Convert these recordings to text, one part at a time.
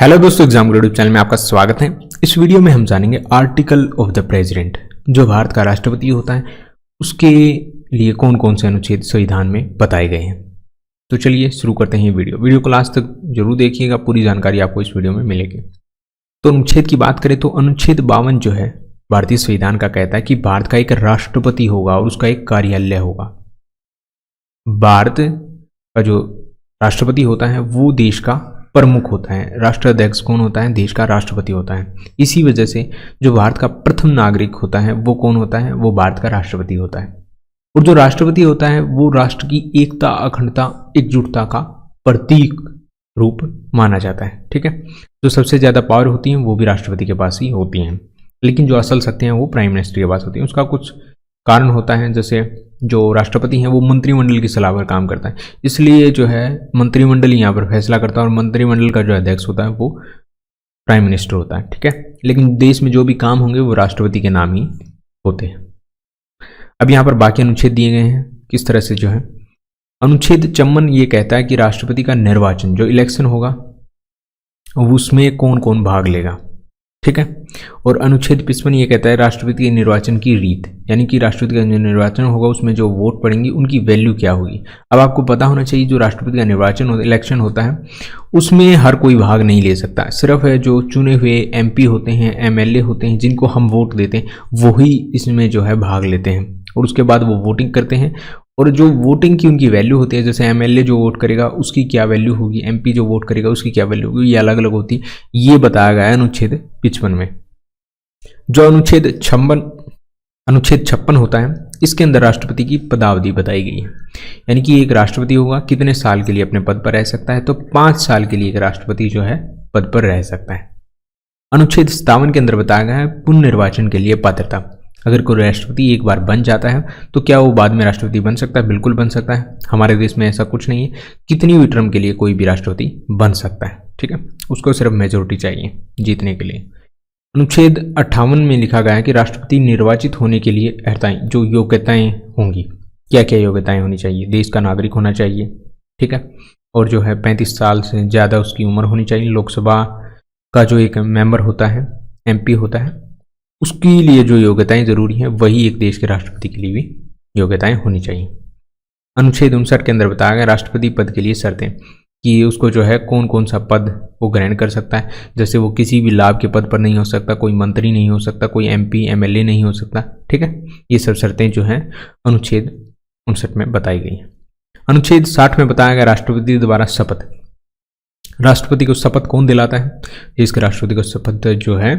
Hello दोस्तों, exam गुरु YouTube channel में आपका स्वागत है। इस वीडियो में हम जानेंगे आर्टिकल ऑफ द प्रेसिडेंट, जो भारत का राष्ट्रपति होता है उसके लिए कौन कौन से अनुच्छेद संविधान में बताए गए हैं। तो चलिए शुरू करते हैं वीडियो को लास्ट तक जरूर देखिएगा, पूरी जानकारी आपको इस वीडियो में मिलेगी। तो अनुच्छेद की बात करें तो अनुच्छेद 52 जो है भारतीय संविधान का कहता है कि भारत का एक राष्ट्रपति होगा और उसका एक कार्यालय होगा। भारत का जो राष्ट्रपति होता है वो देश का प्रमुख होता है। राष्ट्राध्यक्ष कौन होता है? देश का राष्ट्रपति होता है। इसी वजह से जो भारत का प्रथम नागरिक होता है वो कौन होता है? वो भारत का राष्ट्रपति होता है। और जो राष्ट्रपति होता है वो राष्ट्र की एकता, अखंडता, एकजुटता का प्रतीक रूप माना जाता है। ठीक है, जो सबसे ज्यादा पावर होती है वो भी राष्ट्रपति के पास ही होती हैं, लेकिन जो असल शक्तियां वो प्राइम मिनिस्टर के पास होती हैं। उसका कुछ कारण होता है, जैसे जो राष्ट्रपति हैं वो मंत्रिमंडल की सलाह पर काम करता है, इसलिए जो है मंत्रिमंडल यहाँ पर फैसला करता है और मंत्रिमंडल का जो अध्यक्ष होता है वो प्राइम मिनिस्टर होता है। ठीक है, लेकिन देश में जो भी काम होंगे वो राष्ट्रपति के नाम ही होते हैं। अब यहाँ पर बाकी अनुच्छेद दिए गए हैं किस तरह से जो है। अनुच्छेद 54 ये कहता है कि राष्ट्रपति का निर्वाचन, जो इलेक्शन होगा उसमें कौन कौन भाग लेगा। ठीक है, और अनुच्छेद 55 ये कहता है राष्ट्रपति के निर्वाचन की रीत, यानी कि राष्ट्रपति का जो निर्वाचन होगा उसमें जो वोट पड़ेंगी उनकी वैल्यू क्या होगी। अब आपको पता होना चाहिए जो राष्ट्रपति का निर्वाचन इलेक्शन होता है उसमें हर कोई भाग नहीं ले सकता, सिर्फ जो चुने हुए एमपी होते हैं, एमएलए होते हैं, जिनको हम वोट देते हैं वही इसमें जो है भाग लेते हैं और उसके बाद वो वोटिंग करते हैं। और जो वोटिंग की उनकी वैल्यू होती है, जैसे एमएलए जो वोट करेगा उसकी क्या वैल्यू होगी, एमपी जो वोट करेगा उसकी क्या वैल्यू होगी, ये अलग अलग होती है। ये बताया गया है अनुच्छेद 55 में। जो अनुच्छेद 56 होता है इसके अंदर राष्ट्रपति की पदावधि बताई गई है, यानी कि एक राष्ट्रपति होगा कितने साल के लिए अपने पद पर रह सकता है, तो 5 साल के लिए एक राष्ट्रपति जो है पद पर रह सकता है। अनुच्छेद 57 के अंदर बताया गया है पुनर्निर्वाचन के लिए पात्रता। अगर कोई राष्ट्रपति एक बार बन जाता है तो क्या वो बाद में राष्ट्रपति बन सकता है? बिल्कुल बन सकता है। हमारे देश में ऐसा कुछ नहीं है, कितनी भी टर्म के लिए कोई भी राष्ट्रपति बन सकता है। ठीक है, उसको सिर्फ मेजोरिटी चाहिए जीतने के लिए। अनुच्छेद 58 में लिखा गया है कि राष्ट्रपति निर्वाचित होने के लिए जो योग्यताएं होंगी, क्या क्या योग्यताएं होनी चाहिए। देश का नागरिक होना चाहिए, ठीक है, और जो है 35 साल से ज़्यादा उसकी उम्र होनी चाहिए। लोकसभा का जो एक मेंबर होता है, एमपी होता है, उसके लिए जो योग्यताएं जरूरी हैं वही एक देश के राष्ट्रपति के लिए भी योग्यताएं होनी चाहिए। अनुच्छेद 59 के अंदर बताया गया राष्ट्रपति पद के लिए शर्तें, कि उसको जो है कौन कौन सा पद वो ग्रहण कर सकता है। जैसे वो किसी भी लाभ के पद पर नहीं हो सकता, कोई मंत्री नहीं हो सकता, कोई एमपी एमएलए नहीं हो सकता। ठीक है, ये सब शर्तें जो हैं अनुच्छेद 59 में बताई गई हैं। अनुच्छेद 60 में बताया गया राष्ट्रपति द्वारा शपथ। राष्ट्रपति को शपथ कौन दिलाता है? इसके राष्ट्रपति को शपथ जो है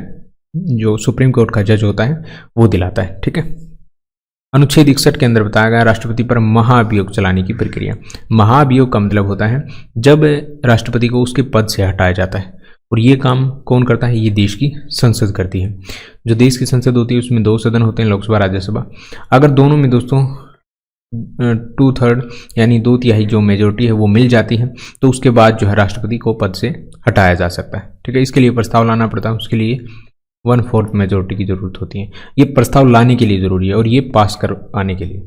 जो सुप्रीम कोर्ट का जज होता है वो दिलाता है। ठीक है, अनुच्छेद 61 के अंदर बताया गया राष्ट्रपति पर महाभियोग चलाने की प्रक्रिया। महाभियोग का मतलब होता है जब राष्ट्रपति को उसके पद से हटाया जाता है, और ये काम कौन करता है? ये देश की संसद करती है। जो देश की संसद होती है उसमें 2 सदन होते हैं, लोकसभा राज्यसभा। अगर दोनों में दोस्तों 2/3 यानी 2/3 जो मेजोरिटी है वो मिल जाती है तो उसके बाद जो है राष्ट्रपति को पद से हटाया जा सकता है। ठीक है, इसके लिए प्रस्ताव लाना पड़ता है, उसके लिए 1/4 मेजोरिटी की जरूरत होती है। ये प्रस्ताव लाने के लिए जरूरी है और ये पास कर पाने के लिए।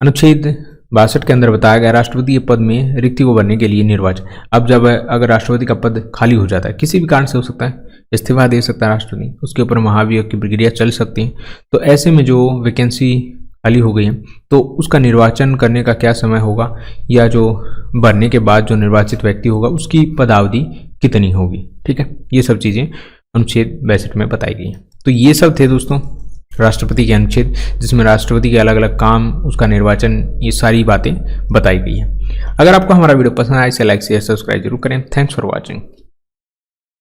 अनुच्छेद 62 के अंदर बताया गया राष्ट्रपति के पद में रिक्ति को भरने के लिए निर्वाचन। अब जब अगर राष्ट्रपति का पद खाली हो जाता है, किसी भी कारण से हो सकता है, इस्तीफा दे सकता है राष्ट्रपति, उसके ऊपर महाभियोग की प्रक्रिया चल सकती है, तो ऐसे में जो वैकेंसी खाली हो गई है तो उसका निर्वाचन करने का क्या समय होगा, या जो भरने के बाद जो निर्वाचित व्यक्ति होगा उसकी पदावधि कितनी होगी। ठीक है, ये सब चीज़ें अनुच्छेद 62 में बताई गई हैं। तो ये सब थे दोस्तों राष्ट्रपति के अनुच्छेद, जिसमें राष्ट्रपति के अलग अलग काम, उसका निर्वाचन, ये सारी बातें बताई गई हैं। अगर आपको हमारा वीडियो पसंद आए इसे लाइक शेयर सब्सक्राइब जरूर करें। Thanks for watching.